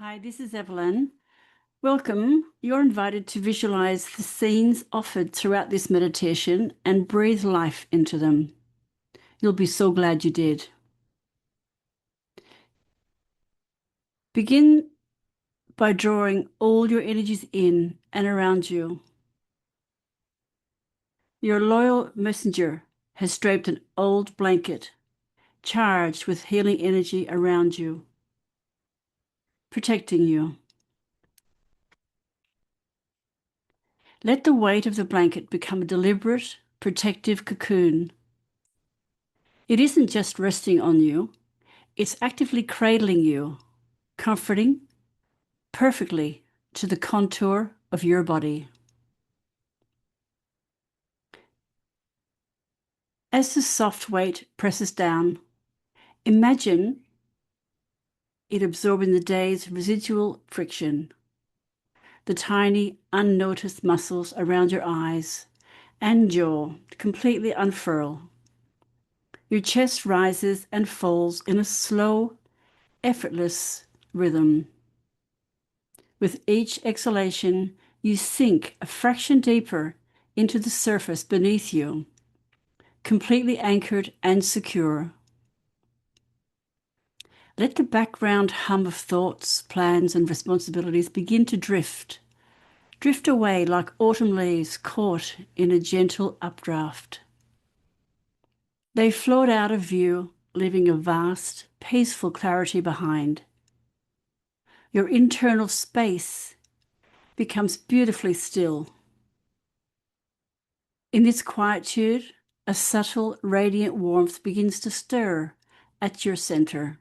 Hi, this is Evelyn. Welcome. You're invited to visualize the scenes offered throughout this meditation and breathe life into them. You'll be so glad you did. Begin by drawing all your energies in and around you. Your loyal messenger has draped an old blanket charged with healing energy around you, protecting you. Let the weight of the blanket become a deliberate, protective cocoon. It isn't just resting on you, it's actively cradling you, comforting perfectly to the contour of your body. As the soft weight presses down, imagine it absorbing the day's residual friction, the tiny, unnoticed muscles around your eyes and jaw completely unfurl. Your chest rises and falls in a slow, effortless rhythm. With each exhalation, you sink a fraction deeper into the surface beneath you, completely anchored and secure. Let the background hum of thoughts, plans, and responsibilities begin to drift away like autumn leaves caught in a gentle updraft. They float out of view, leaving a vast, peaceful clarity behind. Your internal space becomes beautifully still. In this quietude, a subtle, radiant warmth begins to stir at your center.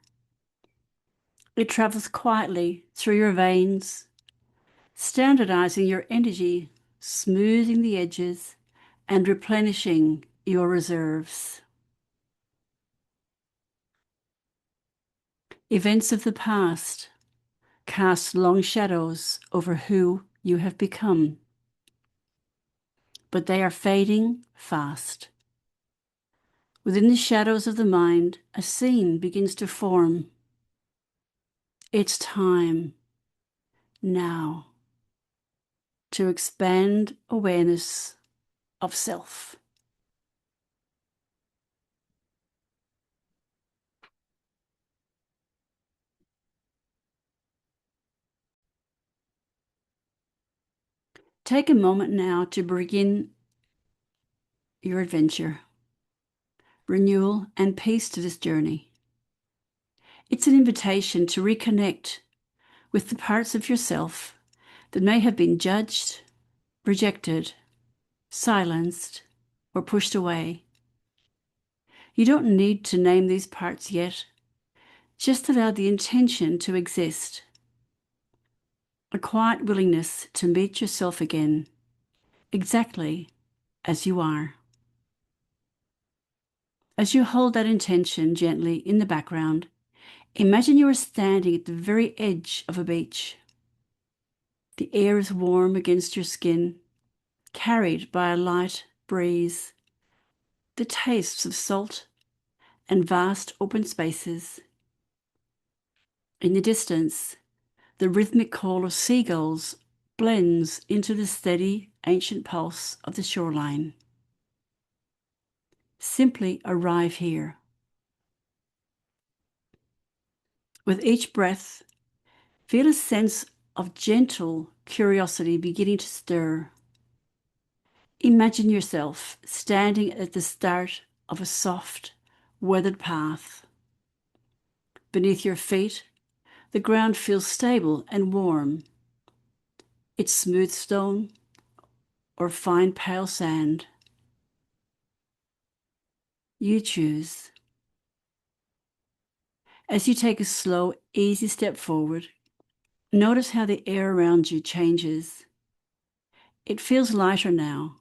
It travels quietly through your veins, standardizing your energy, smoothing the edges, and replenishing your reserves. Events of the past cast long shadows over who you have become, but they are fading fast. Within the shadows of the mind, a scene begins to form. It's time now to expand awareness of self. Take a moment now to begin your adventure, renewal, and peace to this journey. It's an invitation to reconnect with the parts of yourself that may have been judged, rejected, silenced, or pushed away. You don't need to name these parts yet. Just allow the intention to exist. A quiet willingness to meet yourself again, exactly as you are. As you hold that intention gently in the background, imagine you are standing at the very edge of a beach. The air is warm against your skin, carried by a light breeze. The tastes of salt and vast open spaces. In the distance, the rhythmic call of seagulls blends into the steady, ancient pulse of the shoreline. Simply arrive here. With each breath, feel a sense of gentle curiosity beginning to stir. Imagine yourself standing at the start of a soft, weathered path. Beneath your feet, the ground feels stable and warm. It's smooth stone or fine pale sand. You choose. As you take a slow, easy step forward, notice how the air around you changes. It feels lighter now,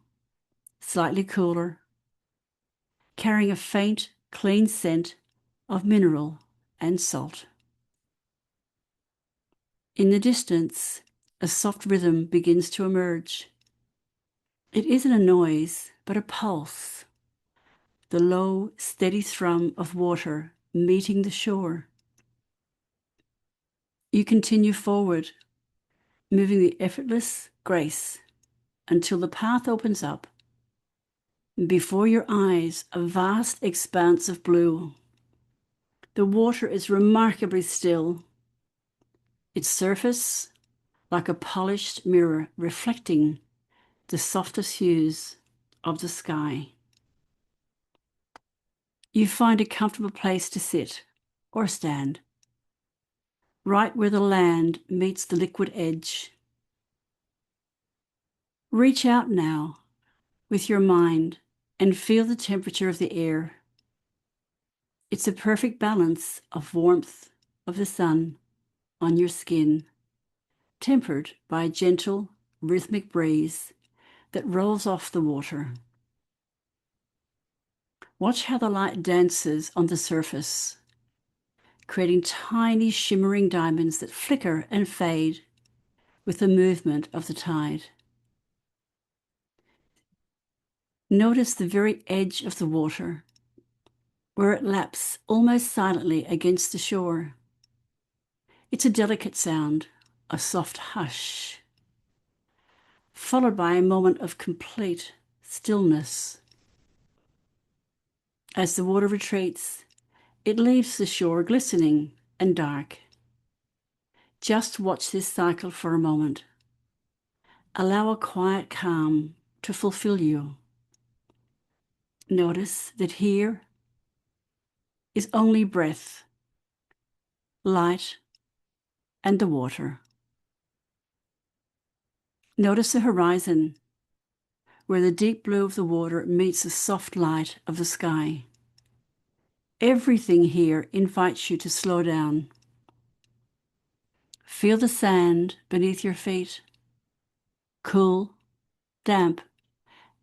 slightly cooler, carrying a faint, clean scent of mineral and salt. In the distance, a soft rhythm begins to emerge. It isn't a noise, but a pulse, the low, steady thrum of water meeting the shore. You continue forward, moving with effortless grace until the path opens up. Before your eyes, a vast expanse of blue. The water is remarkably still, its surface like a polished mirror reflecting the softest hues of the sky. You find a comfortable place to sit or stand, right where the land meets the liquid edge. Reach out now with your mind and feel the temperature of the air. It's a perfect balance of warmth of the sun on your skin, tempered by a gentle, rhythmic breeze that rolls off the water. Watch how the light dances on the surface, creating tiny shimmering diamonds that flicker and fade with the movement of the tide. Notice the very edge of the water, where it laps almost silently against the shore. It's a delicate sound, a soft hush, followed by a moment of complete stillness. As the water retreats, it leaves the shore glistening and dark. Just watch this cycle for a moment. Allow a quiet calm to fulfill you. Notice that here is only breath, light, and the water. Notice the horizon, where the deep blue of the water meets the soft light of the sky. Everything here invites you to slow down. Feel the sand beneath your feet, cool, damp,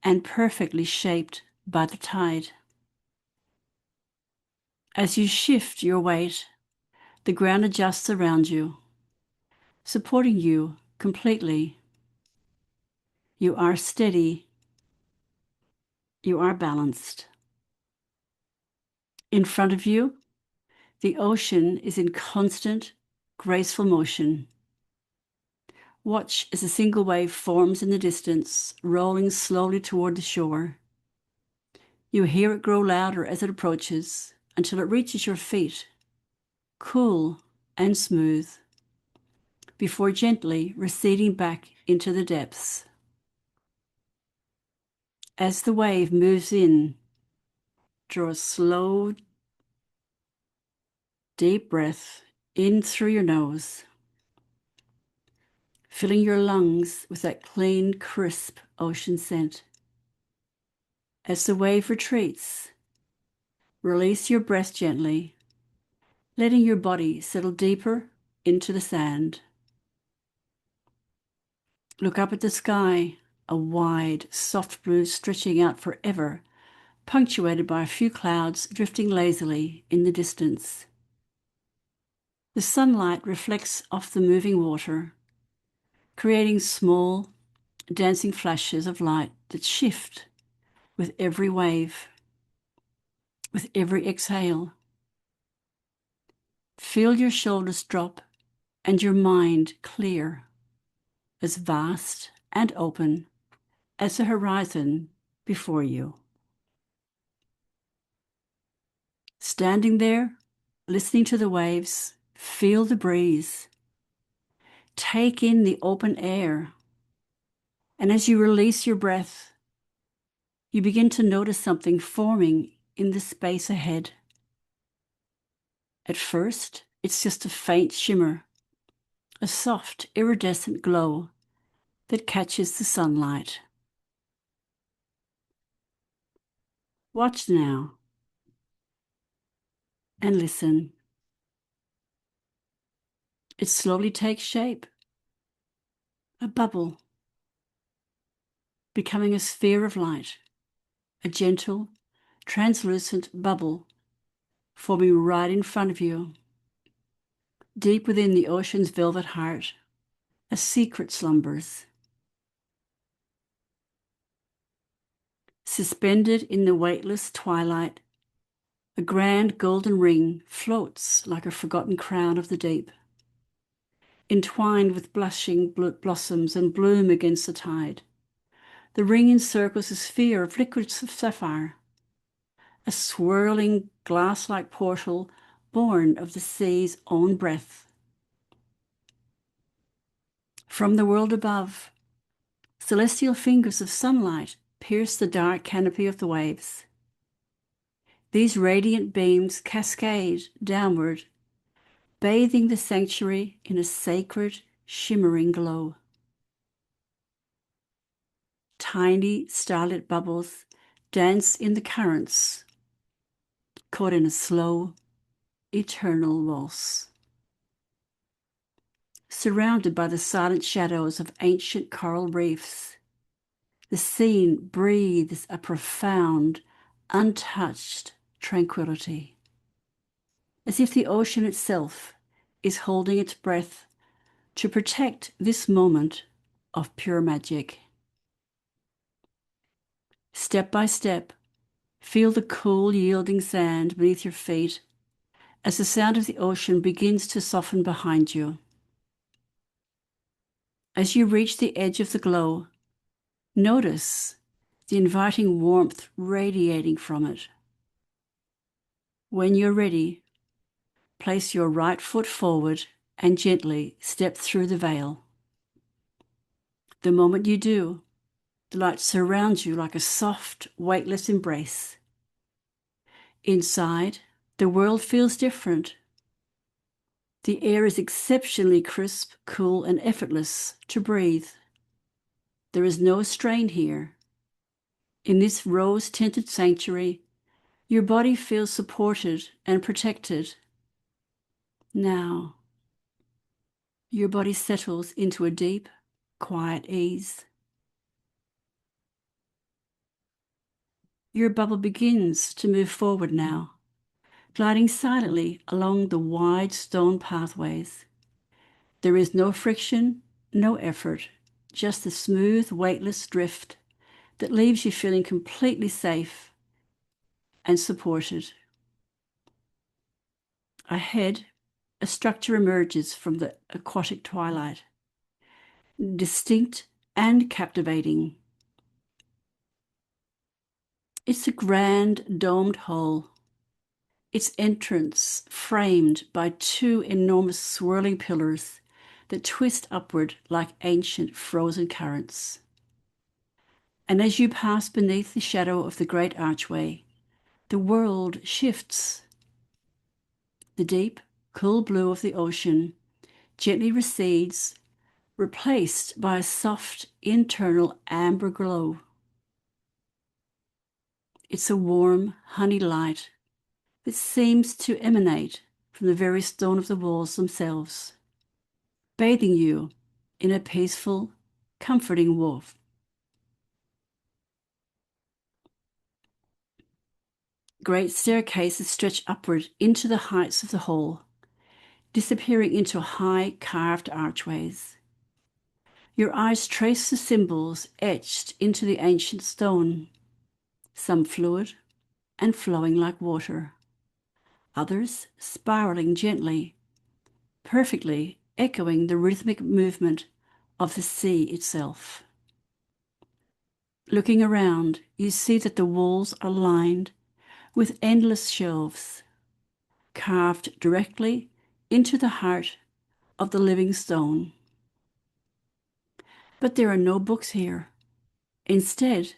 and perfectly shaped by the tide. As you shift your weight, the ground adjusts around you, supporting you completely. You are steady. You are balanced. In front of you, the ocean is in constant, graceful motion. Watch as a single wave forms in the distance, rolling slowly toward the shore. You hear it grow louder as it approaches until it reaches your feet, cool and smooth, before gently receding back into the depths. As the wave moves in, draw a slow, deep breath in through your nose, filling your lungs with that clean, crisp ocean scent. As the wave retreats, release your breath gently, letting your body settle deeper into the sand. Look up at the sky, a wide, soft blue stretching out forever, punctuated by a few clouds drifting lazily in the distance. The sunlight reflects off the moving water, creating small, dancing flashes of light that shift with every wave, with every exhale. Feel your shoulders drop and your mind clear, as vast and open as the horizon before you. Standing there, listening to the waves, feel the breeze. Take in the open air. And as you release your breath, you begin to notice something forming in the space ahead. At first, it's just a faint shimmer, a soft, iridescent glow that catches the sunlight. Watch now and listen. It slowly takes shape, a bubble, becoming a sphere of light, a gentle, translucent bubble forming right in front of you. Deep within the ocean's velvet heart, a secret slumbers. Suspended in the weightless twilight, a grand golden ring floats like a forgotten crown of the deep. entwined with blushing blossoms and bloom against the tide. The ring encircles a sphere of liquid sapphire, a swirling glass-like portal born of the sea's own breath. From the world above, celestial fingers of sunlight pierce the dark canopy of the waves. These radiant beams cascade downward, bathing the sanctuary in a sacred, shimmering glow. Tiny starlit bubbles dance in the currents, caught in a slow, eternal waltz. Surrounded by the silent shadows of ancient coral reefs, the scene breathes a profound, untouched tranquility, as if the ocean itself is holding its breath to protect this moment of pure magic. Step by step, feel the cool, yielding sand beneath your feet as the sound of the ocean begins to soften behind you. As you reach the edge of the glow, notice the inviting warmth radiating from it. When you're ready, place your right foot forward and gently step through the veil. The moment you do, the light surrounds you like a soft, weightless embrace. Inside, the world feels different. The air is exceptionally crisp, cool, and effortless to breathe. There is no strain here. In this rose-tinted sanctuary, your body feels supported and protected. Now, your body settles into a deep, quiet ease. Your bubble begins to move forward now, gliding silently along the wide stone pathways. There is no friction, no effort, just the smooth, weightless drift that leaves you feeling completely safe and supported. Ahead, a structure emerges from the aquatic twilight, distinct and captivating. It's a grand domed hall, its entrance framed by two enormous swirling pillars that twist upward like ancient frozen currents. And as you pass beneath the shadow of the great archway, the world shifts. The deep, cool blue of the ocean gently recedes, replaced by a soft, internal amber glow. It's a warm, honey light that seems to emanate from the very stone of the walls themselves, bathing you in a peaceful, comforting warmth. Great staircases stretch upward into the heights of the hall, disappearing into high carved archways. Your eyes trace the symbols etched into the ancient stone, some fluid and flowing like water, others spiraling gently, perfectly echoing the rhythmic movement of the sea itself. Looking around, you see that the walls are lined with endless shelves, carved directly into the heart of the living stone. But there are no books here. Instead,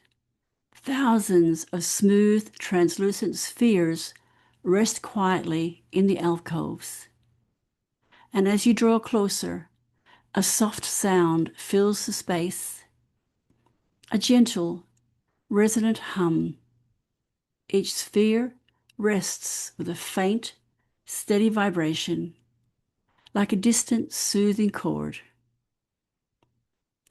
thousands of smooth, translucent spheres rest quietly in the alcoves. And as you draw closer, a soft sound fills the space, a gentle, resonant hum. Each sphere rests with a faint, steady vibration, like a distant, soothing chord.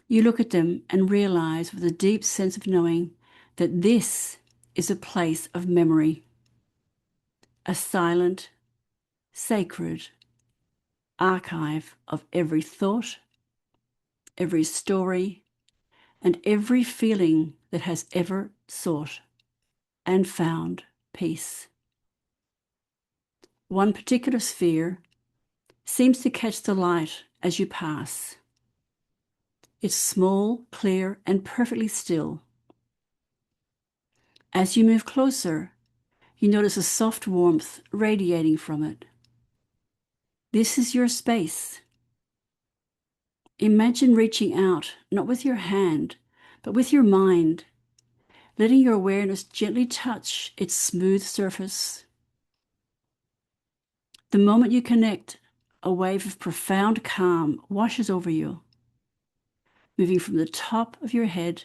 You look at them and realize with a deep sense of knowing that this is a place of memory, a silent, sacred archive of every thought, every story, and every feeling that has ever sought and found peace. One particular sphere seems to catch the light as you pass. It's small, clear, and perfectly still. As you move closer, you notice a soft warmth radiating from it. This is your space. Imagine reaching out, not with your hand, but with your mind, letting your awareness gently touch its smooth surface. The moment you connect, a wave of profound calm washes over you, moving from the top of your head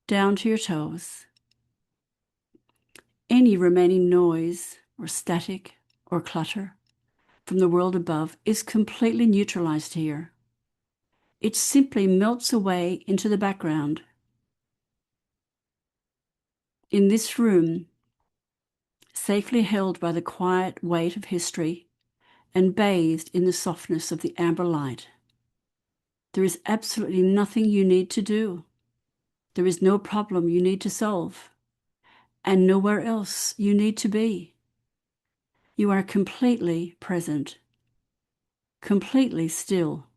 down to your toes. Any remaining noise or static or clutter from the world above is completely neutralized here. It simply melts away into the background. In this room, safely held by the quiet weight of history and bathed in the softness of the amber light, there is absolutely nothing you need to do. There is no problem you need to solve, and nowhere else you need to be. You are completely present, completely still,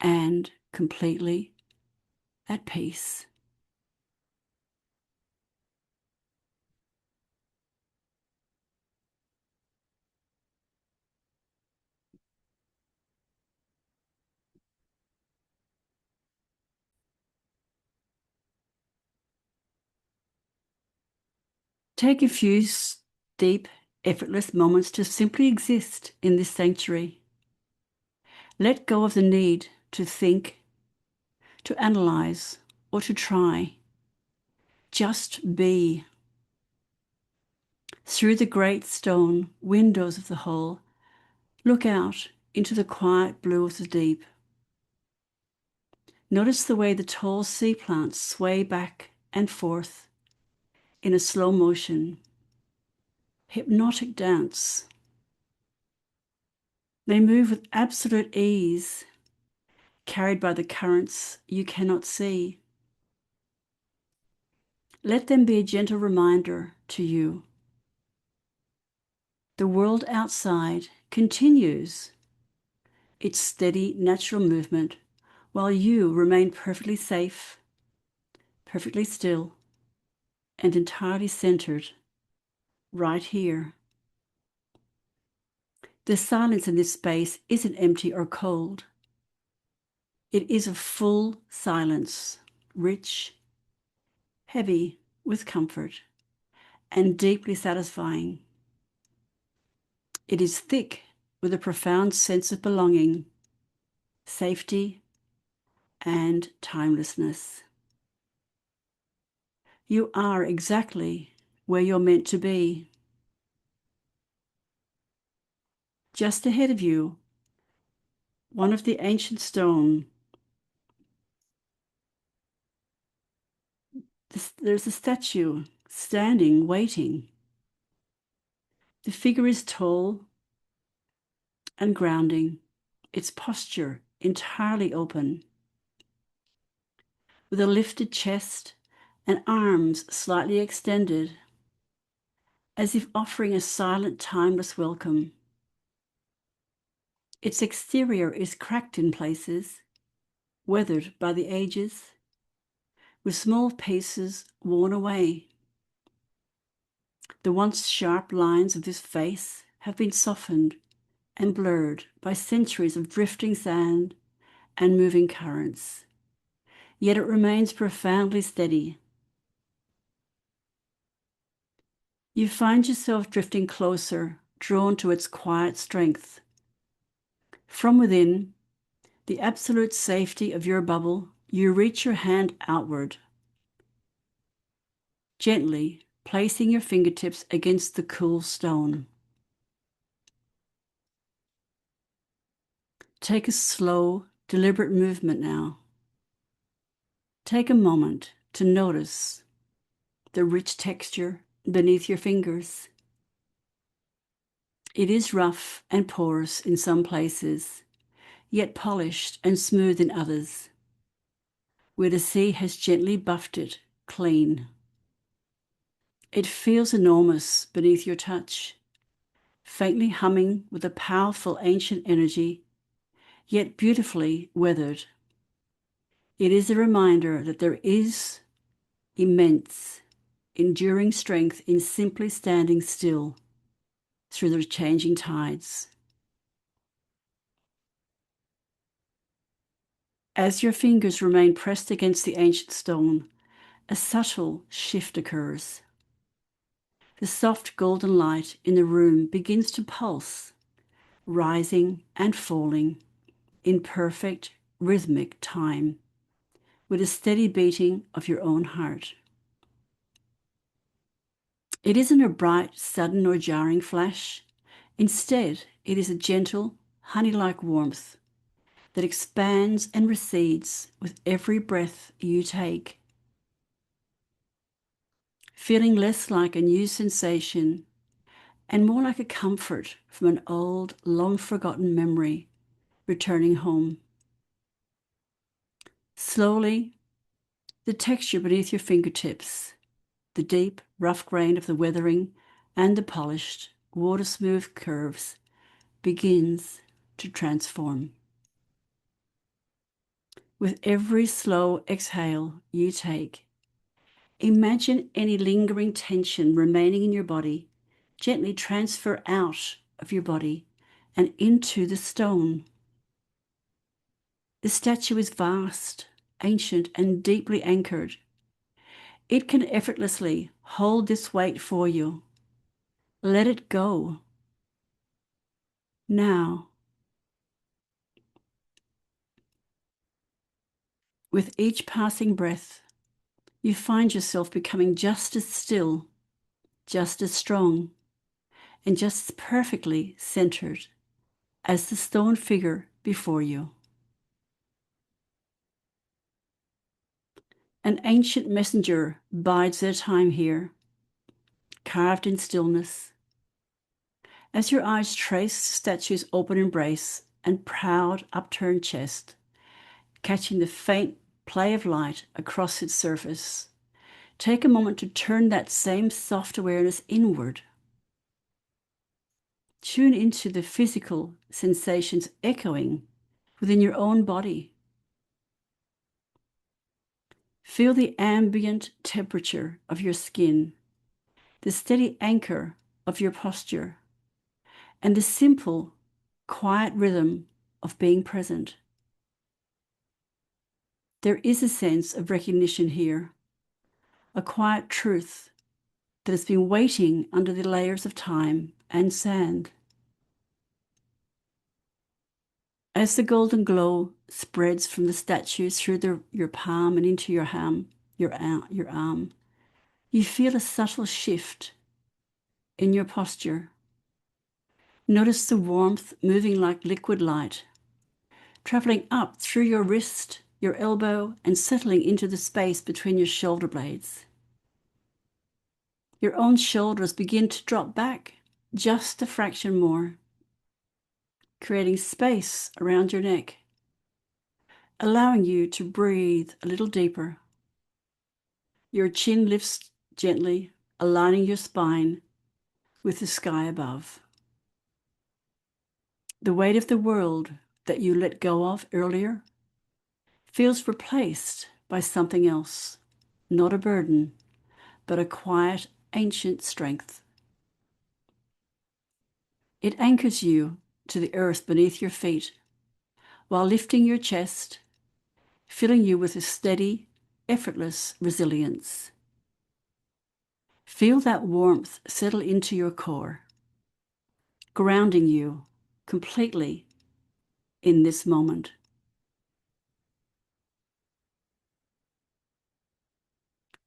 and completely at peace. Take a few deep, effortless moments to simply exist in this sanctuary. Let go of the need to think, to analyze, or to try. Just be. Through the great stone windows of the hall, look out into the quiet blue of the deep. Notice the way the tall sea plants sway back and forth in a slow motion, hypnotic dance. They move with absolute ease, carried by the currents you cannot see. Let them be a gentle reminder to you. The world outside continues its steady, natural movement while you remain perfectly safe, perfectly still, and entirely centered right here. The silence in this space isn't empty or cold. It is a full silence, rich, heavy with comfort, and deeply satisfying. It is thick with a profound sense of belonging, safety, and timelessness. You are exactly where you're meant to be. Just ahead of you, one of the ancient stone. There's a statue standing, waiting. The figure is tall and grounding, its posture entirely open, with a lifted chest and arms slightly extended, as if offering a silent, timeless welcome. Its exterior is cracked in places, weathered by the ages, with small pieces worn away. The once sharp lines of this face have been softened and blurred by centuries of drifting sand and moving currents, yet it remains profoundly steady. You find yourself drifting closer, drawn to its quiet strength. From within, the absolute safety of your bubble, you reach your hand outward, gently placing your fingertips against the cool stone. Take a slow, deliberate movement now. Take a moment to notice the rich texture beneath your fingers. It is rough and porous in some places, yet polished and smooth in others, where the sea has gently buffed it clean. It feels enormous beneath your touch, faintly humming with a powerful ancient energy yet beautifully weathered. It is a reminder that there is immense, enduring strength in simply standing still through the changing tides. As your fingers remain pressed against the ancient stone, a subtle shift occurs. The soft golden light in the room begins to pulse, rising and falling in perfect rhythmic time, with a steady beating of your own heart. It isn't a bright, sudden, or jarring flash. Instead, it is a gentle, honey-like warmth that expands and recedes with every breath you take, feeling less like a new sensation and more like a comfort from an old, long-forgotten memory returning home. Slowly, the texture beneath your fingertips, the deep, rough grain of the weathering, and the polished, water-smooth curves begins to transform. With every slow exhale you take, imagine any lingering tension remaining in your body gently transfer out of your body and into the stone. The statue is vast, ancient, and deeply anchored. It can effortlessly hold this weight for you. Let it go. Now, with each passing breath, you find yourself becoming just as still, just as strong, and just as perfectly centered as the stone figure before you. An ancient messenger bides their time here, carved in stillness. As your eyes trace the statue's open embrace and proud upturned chest, catching the faint play of light across its surface, take a moment to turn that same soft awareness inward. Tune into the physical sensations echoing within your own body. Feel the ambient temperature of your skin, the steady anchor of your posture, and the simple, quiet rhythm of being present. There is a sense of recognition here, a quiet truth that has been waiting under the layers of time and sand. As the golden glow spreads from the statue through your palm and into your arm, you feel a subtle shift in your posture. Notice the warmth moving like liquid light, traveling up through your wrist, your elbow, and settling into the space between your shoulder blades. Your own shoulders begin to drop back just a fraction more, creating space around your neck, allowing you to breathe a little deeper. Your chin lifts gently, aligning your spine with the sky above. The weight of the world that you let go of earlier feels replaced by something else, not a burden, but a quiet, ancient strength. It anchors you to the earth beneath your feet while lifting your chest, filling you with a steady, effortless resilience. Feel that warmth settle into your core, grounding you completely in this moment.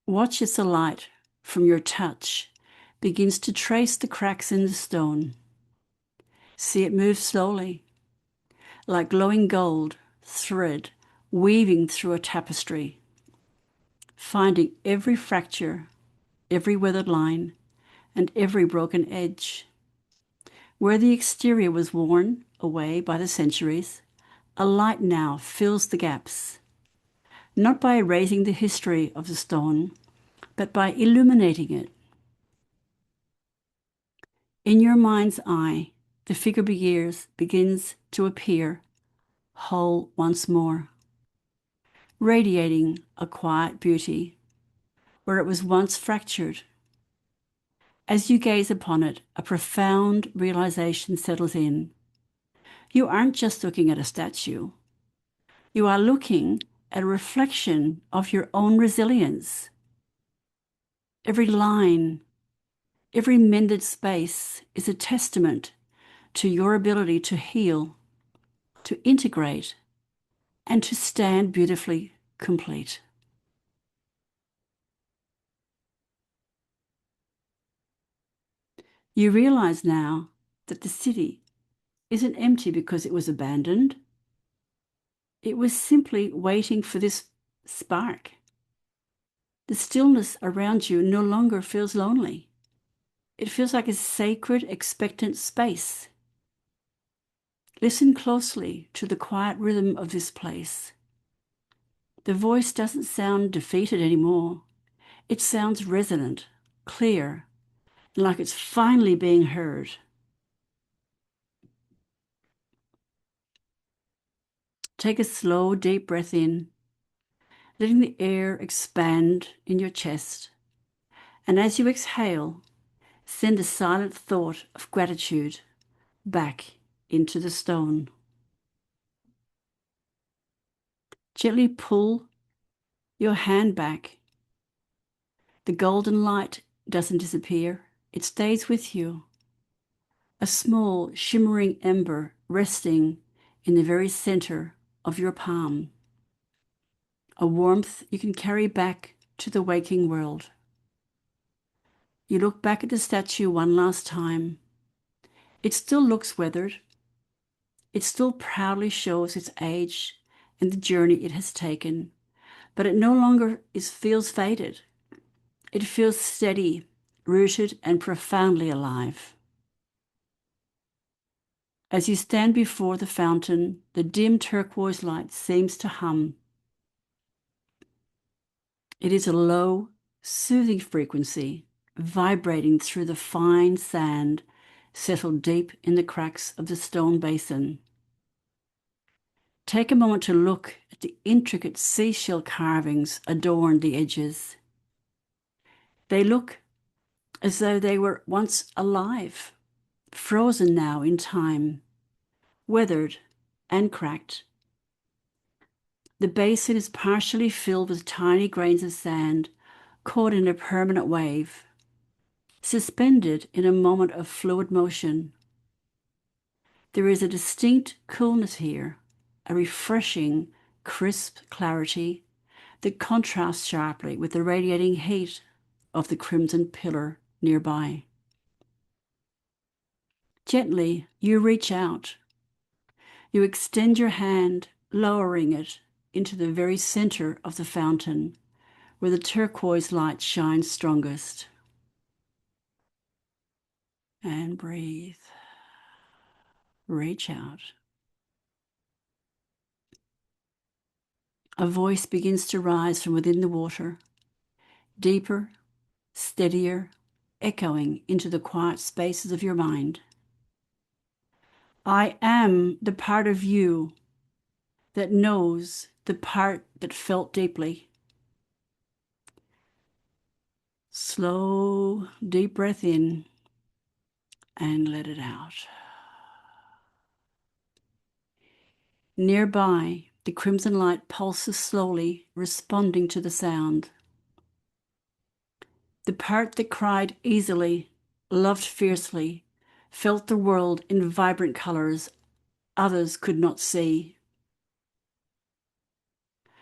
Watch as the light from your touch begins to trace the cracks in the stone. See it move slowly, like glowing gold thread weaving through a tapestry, finding every fracture, every weathered line, and every broken edge. Where the exterior was worn away by the centuries, a light now fills the gaps, not by erasing the history of the stone, but by illuminating it. In your mind's eye, the figure begins to appear, whole once more, radiating a quiet beauty where it was once fractured. As you gaze upon it, a profound realization settles in. You aren't just looking at a statue. You are looking at a reflection of your own resilience. Every line, every mended space is a testament to your ability to heal, to integrate, and to stand beautifully complete. You realize now that the city isn't empty because it was abandoned. It was simply waiting for this spark. The stillness around you no longer feels lonely. It feels like a sacred, expectant space. Listen closely to the quiet rhythm of this place. The voice doesn't sound defeated anymore. It sounds resonant, clear, and like it's finally being heard. Take a slow, deep breath in, letting the air expand in your chest. And as you exhale, send a silent thought of gratitude back into the stone. Gently pull your hand back. The golden light doesn't disappear. It stays with you. A small, shimmering ember resting in the very center of your palm. A warmth you can carry back to the waking world. You look back at the statue one last time. It still looks weathered. It still proudly shows its age and the journey it has taken, but it no longer feels faded. It feels steady, rooted, and profoundly alive. As you stand before the fountain, the dim turquoise light seems to hum. It is a low, soothing frequency, vibrating through the fine sand settled deep in the cracks of the stone basin. Take a moment to look at the intricate seashell carvings adorn the edges. They look as though they were once alive, frozen now in time, weathered and cracked. The basin is partially filled with tiny grains of sand caught in a permanent wave, suspended in a moment of fluid motion. There is a distinct coolness here, a refreshing, crisp clarity that contrasts sharply with the radiating heat of the crimson pillar nearby. Gently, you reach out. You extend your hand, lowering it into the very center of the fountain, where the turquoise light shines strongest. And breathe. Reach out. A voice begins to rise from within the water, deeper, steadier, echoing into the quiet spaces of your mind. I am the part of you that knows, the part that felt deeply. Slow, deep breath in and let it out. Nearby, the crimson light pulses slowly, responding to the sound. The part that cried easily, loved fiercely, felt the world in vibrant colors others could not see.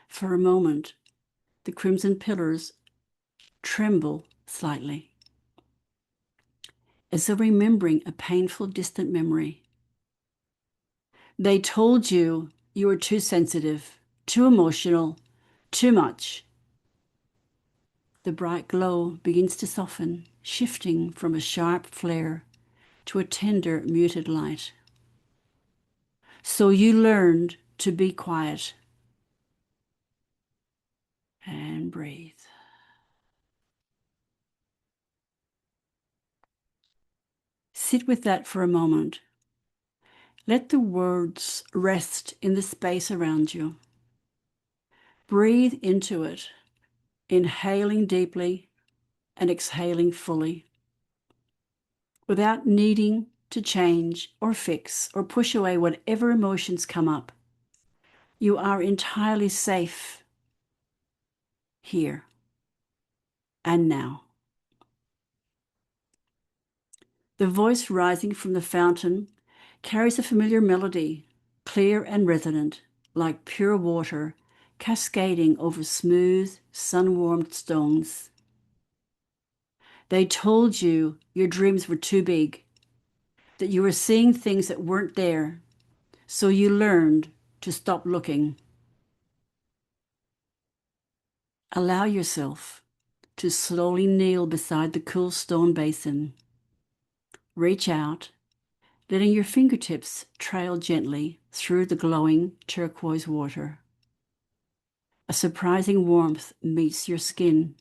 For a moment, the crimson pillars tremble slightly, as though remembering a painful, distant memory. They told you you were too sensitive, too emotional, too much. The bright glow begins to soften, shifting from a sharp flare to a tender, muted light. So you learned to be quiet and breathe. Sit with that for a moment. Let the words rest in the space around you. Breathe into it, inhaling deeply and exhaling fully, without needing to change or fix or push away whatever emotions come up. You are entirely safe here and now. The voice rising from the fountain carries a familiar melody, clear and resonant, like pure water cascading over smooth, sun-warmed stones. They told you your dreams were too big, that you were seeing things that weren't there, so you learned to stop looking. Allow yourself to slowly kneel beside the cool stone basin. Reach out, letting your fingertips trail gently through the glowing turquoise water. A surprising warmth meets your skin,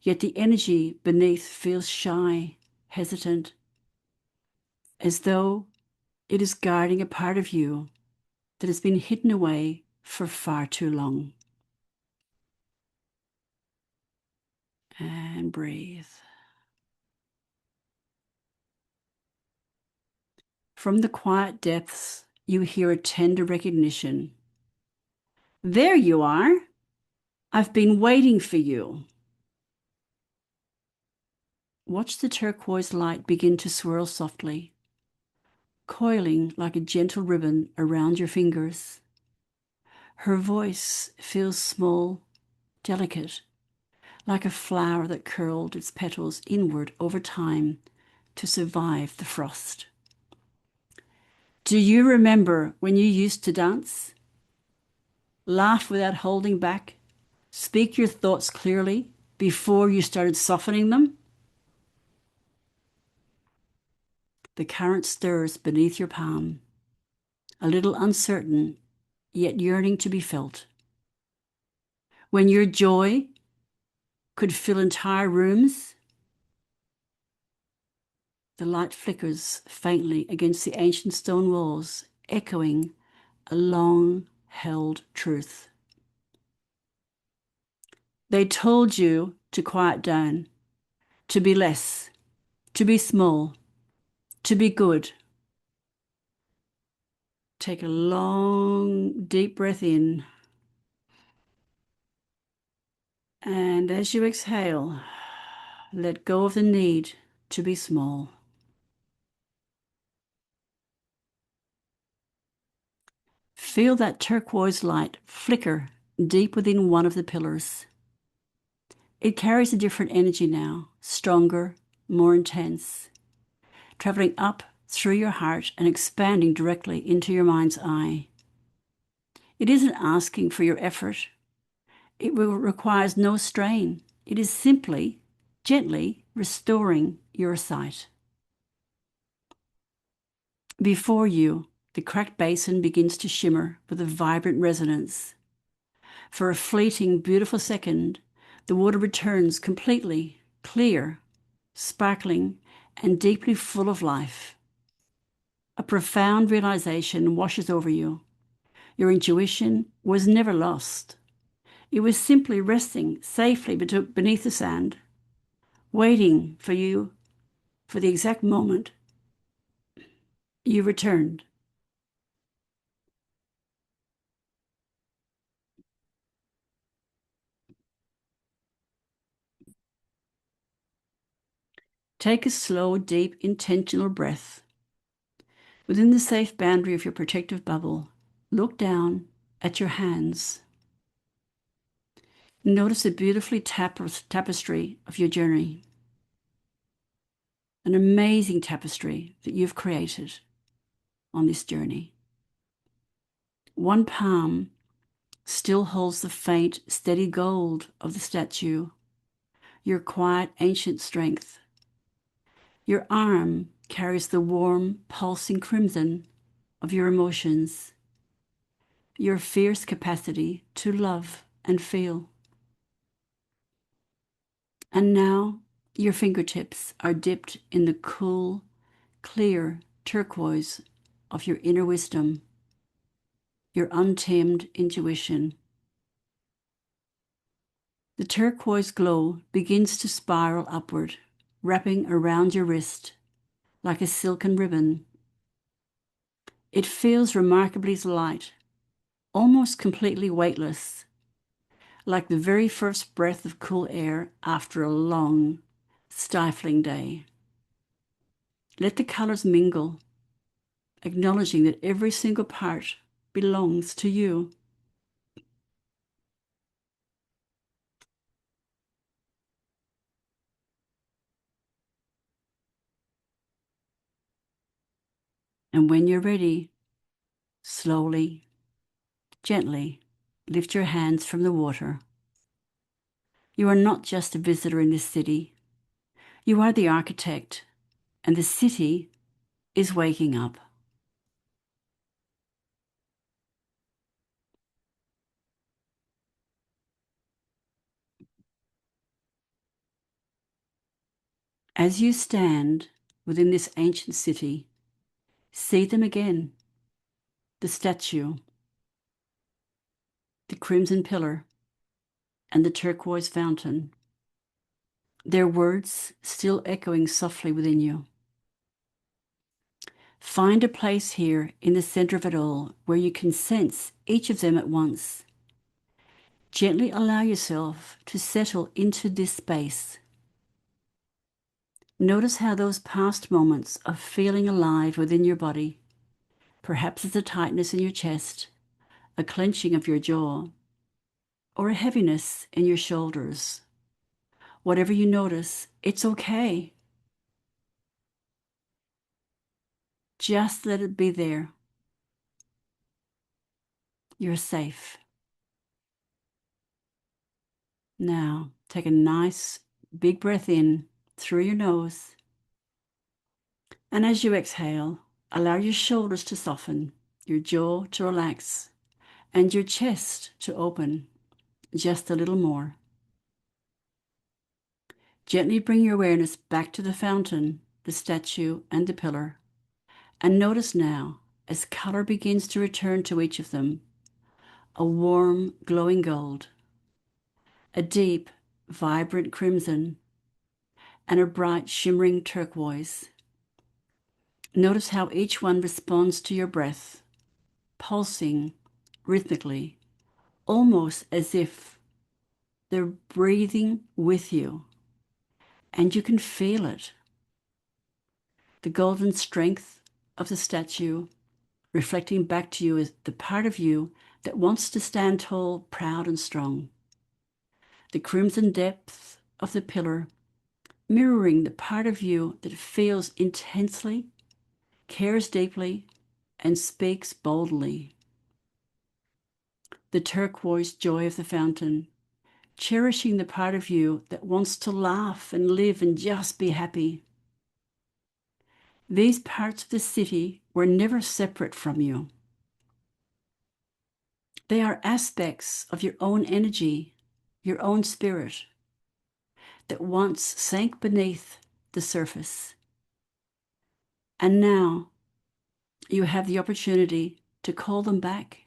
yet the energy beneath feels shy, hesitant, as though it is guarding a part of you that has been hidden away for far too long. And breathe. From the quiet depths, you hear a tender recognition. There you are. I've been waiting for you. Watch the turquoise light begin to swirl softly, coiling like a gentle ribbon around your fingers. Her voice feels small, delicate, like a flower that curled its petals inward over time to survive the frost. Do you remember when you used to dance? Laugh without holding back? Speak your thoughts clearly before you started softening them? The current stirs beneath your palm, a little uncertain, yet yearning to be felt. When your joy could fill entire rooms, the light flickers faintly against the ancient stone walls, echoing a long-held truth. They told you to quiet down, to be less, to be small, to be good. Take a long, deep breath in. And as you exhale, let go of the need to be small. Feel that turquoise light flicker deep within one of the pillars. It carries a different energy now, stronger, more intense, traveling up through your heart and expanding directly into your mind's eye. It isn't asking for your effort. It requires no strain. It is simply, gently restoring your sight. Before you, the cracked basin begins to shimmer with a vibrant resonance. For a fleeting, beautiful second, the water returns completely clear, sparkling, and deeply full of life. A profound realization washes over you. Your intuition was never lost. It was simply resting safely beneath the sand, waiting for you for the exact moment you returned. Take a slow, deep, intentional breath. Within the safe boundary of your protective bubble, look down at your hands. Notice the beautifully tapestry of your journey. An amazing tapestry that you've created on this journey. One palm still holds the faint, steady gold of the statue, your quiet, ancient strength. Your arm carries the warm, pulsing crimson of your emotions, your fierce capacity to love and feel. And now your fingertips are dipped in the cool, clear turquoise of your inner wisdom, your untamed intuition. The turquoise glow begins to spiral upward, wrapping around your wrist like a silken ribbon. It feels remarkably light, almost completely weightless, like the very first breath of cool air after a long, stifling day. Let the colors mingle, acknowledging that every single part belongs to you. And when you're ready, slowly, gently, lift your hands from the water. You are not just a visitor in this city. You are the architect, and the city is waking up. As you stand within this ancient city, see them again. The statue, the crimson pillar, and the turquoise fountain. Their words still echoing softly within you. Find a place here in the center of it all where you can sense each of them at once. Gently allow yourself to settle into this space. Notice how those past moments of feeling alive within your body, perhaps it's a tightness in your chest, a clenching of your jaw, or a heaviness in your shoulders. Whatever you notice, it's okay. Just let it be there. You're safe. Now, take a nice big breath in through your nose. And as you exhale, allow your shoulders to soften, your jaw to relax, and your chest to open just a little more. Gently bring your awareness back to the fountain, the statue, and the pillar. And notice now, as color begins to return to each of them, a warm, glowing gold, a deep, vibrant crimson, and a bright, shimmering turquoise. Notice how each one responds to your breath, pulsing rhythmically, almost as if they're breathing with you, and you can feel it. The golden strength of the statue reflecting back to you is the part of you that wants to stand tall, proud, and strong. The crimson depth of the pillar mirroring the part of you that feels intensely, cares deeply, and speaks boldly. The turquoise joy of the fountain, cherishing the part of you that wants to laugh and live and just be happy. These parts of the city were never separate from you. They are aspects of your own energy, your own spirit, that once sank beneath the surface. And now you have the opportunity to call them back.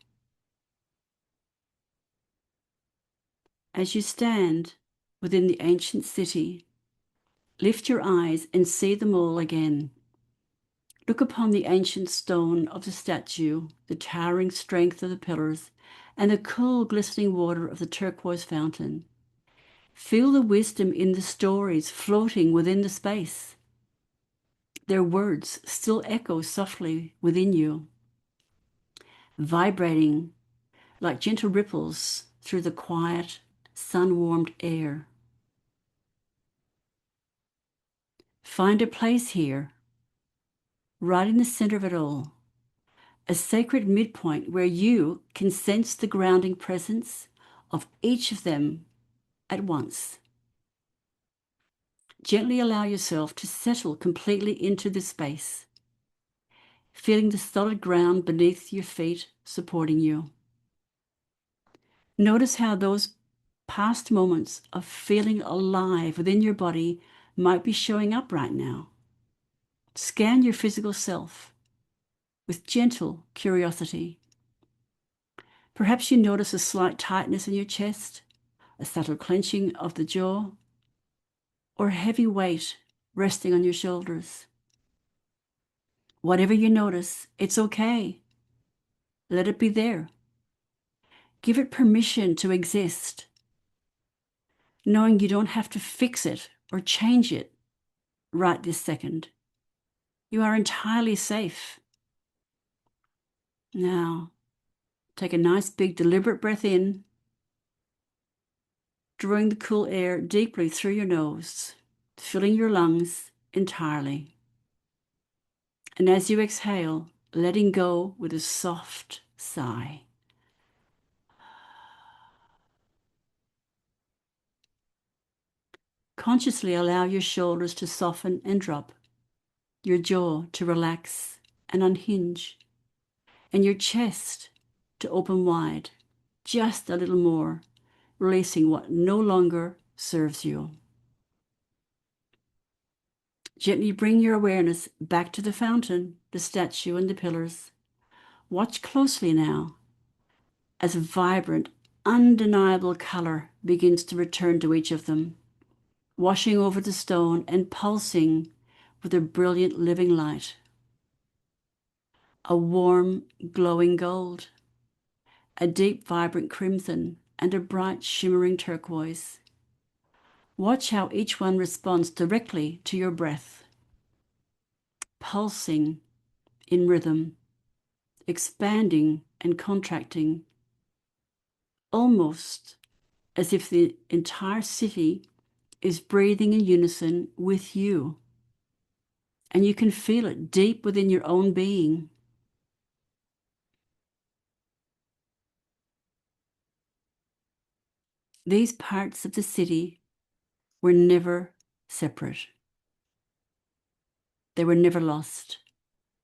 As you stand within the ancient city, lift your eyes and see them all again. Look upon the ancient stone of the statue, the towering strength of the pillars, and the cool, glistening water of the turquoise fountain. Feel the wisdom in the stories floating within the space. Their words still echo softly within you, vibrating like gentle ripples through the quiet, sun-warmed air. Find a place here, right in the center of it all, a sacred midpoint where you can sense the grounding presence of each of them at once. Gently allow yourself to settle completely into this space, feeling the solid ground beneath your feet supporting you. Notice how those past moments of feeling alive within your body might be showing up right now. Scan your physical self with gentle curiosity. Perhaps you notice a slight tightness in your chest, a subtle clenching of the jaw, or a heavy weight resting on your shoulders. Whatever you notice, it's okay. Let it be there. Give it permission to exist, knowing you don't have to fix it or change it right this second. You are entirely safe. Now, take a nice big deliberate breath in, drawing the cool air deeply through your nose, filling your lungs entirely. And as you exhale, letting go with a soft sigh. Consciously allow your shoulders to soften and drop, your jaw to relax and unhinge, and your chest to open wide, just a little more, releasing what no longer serves you. Gently bring your awareness back to the fountain, the statue, and the pillars. Watch closely now as a vibrant, undeniable color begins to return to each of them, washing over the stone and pulsing with a brilliant living light. A warm, glowing gold, a deep, vibrant crimson, and a bright, shimmering turquoise. Watch how each one responds directly to your breath, pulsing in rhythm, expanding and contracting, almost as if the entire city is breathing in unison with you. And you can feel it deep within your own being. These parts of the city were never separate. They were never lost.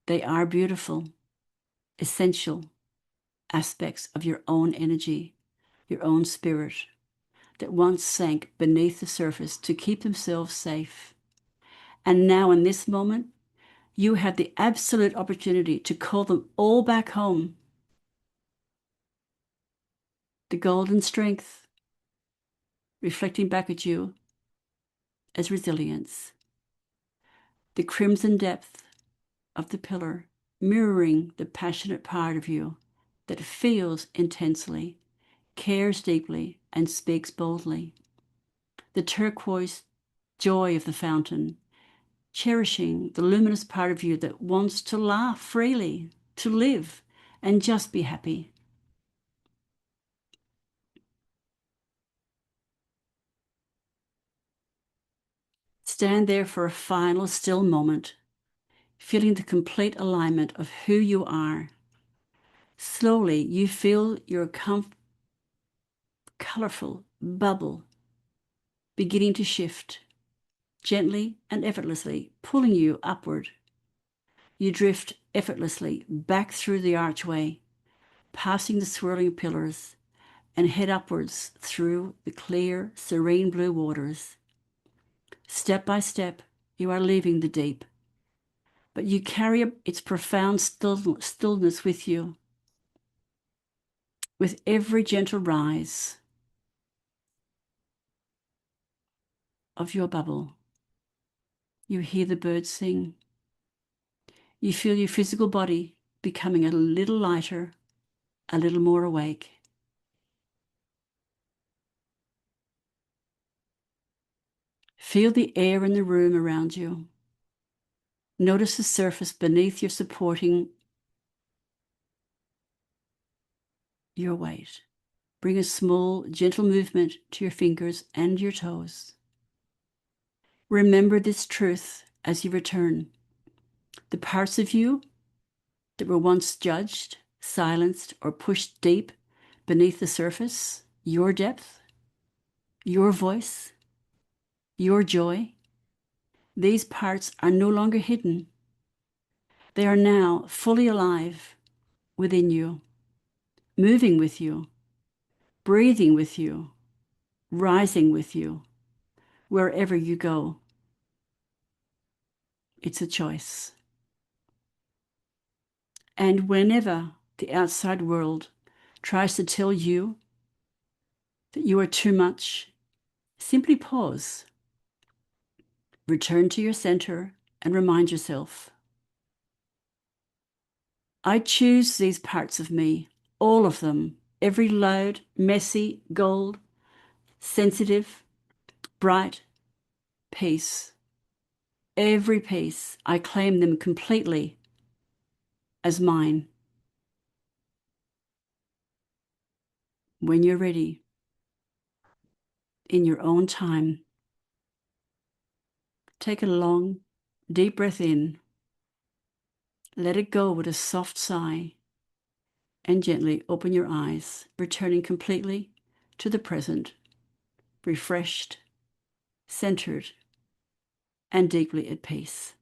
They are beautiful, essential aspects of your own energy, your own spirit, that once sank beneath the surface to keep themselves safe. And now in this moment, you have the absolute opportunity to call them all back home. The golden strength reflecting back at you as resilience. The crimson depth of the pillar mirroring the passionate part of you that feels intensely, cares deeply, and speaks boldly. The turquoise joy of the fountain, cherishing the luminous part of you that wants to laugh freely, to live, and just be happy. Stand there for a final still moment, feeling the complete alignment of who you are. Slowly, you feel your colorful bubble beginning to shift, gently and effortlessly pulling you upward. You drift effortlessly back through the archway, passing the swirling pillars, and head upwards through the clear, serene blue waters. Step by step, you are leaving the deep, but you carry its profound stillness with you. With every gentle rise of your bubble, you hear the birds sing. You feel your physical body becoming a little lighter, a little more awake. Feel the air in the room around you. Notice the surface beneath you supporting your weight. Bring a small, gentle movement to your fingers and your toes. Remember this truth as you return. The parts of you that were once judged, silenced, or pushed deep beneath the surface, your depth, your voice, your joy, these parts are no longer hidden. They are now fully alive within you, moving with you, breathing with you, rising with you, wherever you go. It's a choice. And whenever the outside world tries to tell you that you are too much, simply pause, return to your center, and remind yourself, I choose these parts of me, all of them, every loud, messy, gold, sensitive, bright, piece. Every piece, I claim them completely as mine. When you're ready, in your own time, take a long, deep breath in, let it go with a soft sigh, and gently open your eyes, returning completely to the present, refreshed, centered, and deeply at peace.